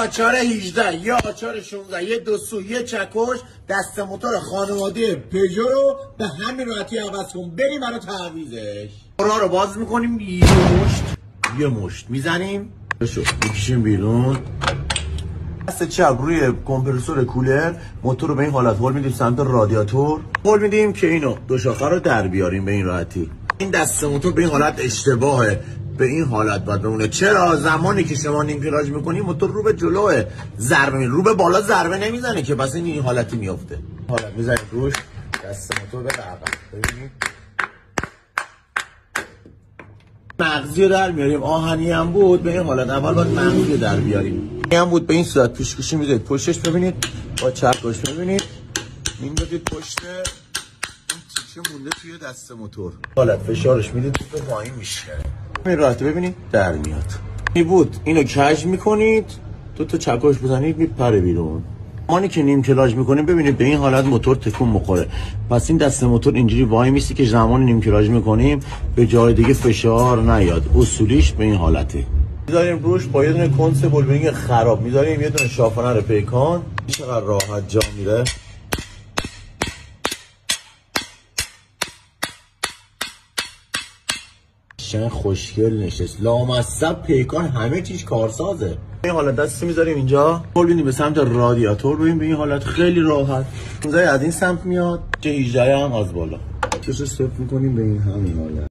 آچار 18 یه آچار 16 یه دوسو یه چکش دست موتور خانواده پژو رو به همین راحتی عوض کن. بریم برای تعویضش. راه رو باز میکنیم، یه مشت میزنیم میکشیم بیرون. دست چپ روی کمپرسور کولر موتور رو به این حالت هول میدیم سمت رادیاتور، هول میدیم که اینو دو شاخه رو در بیاریم به این راحتی. این دست موتور به این حالت اشتباهه، به این حالت باید بمونه. چرا؟ زمانی که شما نیم کلاژ میکنی موتور رو به جلوه ضربه رو به بالا ضربه نمیزنه که پس این حالتی میافته. حالا میزنید روش دست موتور به عقب. ببینید مغزی رو در میاریم. آهنی هم بود به این حالت اول باید مغزی رو در بیاریم. این هم بود به این صورت پیشکشی میذارید پشتش. ببینید با چپش ببینید این بدید پشت این تیکه مونده توی دست موتور. حالا فشارش میدید تو پایین میشه. این راحت ببینید در میاد. این بود اینو کج میکنید، دو تا چکش بزنید میپره بیرون. مانی که نیم کلاژ میکنیم ببینید به این حالت موتور تکون میخوره. پس این دست موتور اینجوری وای میسته که زمان نیم کلاژ میکنیم به جای دیگه فشار نیاد. اصولیش به این حالته. میذاریم روش با یه دونه کنس بولبینگ خراب میذاریم یه دونه شافنر پیکان. چقدر راحت جا میره. شن خوشگل نشست. لامصب پیکان همه چیز کارسازه. این حالت دستی میذاریم اینجا، بولبینیم به سمت رادیاتور. ببین به این حالت خیلی راحت. 15 از این سمت میاد، 18 هم از بالا. چشو استاپ میکنیم به این همین حالت.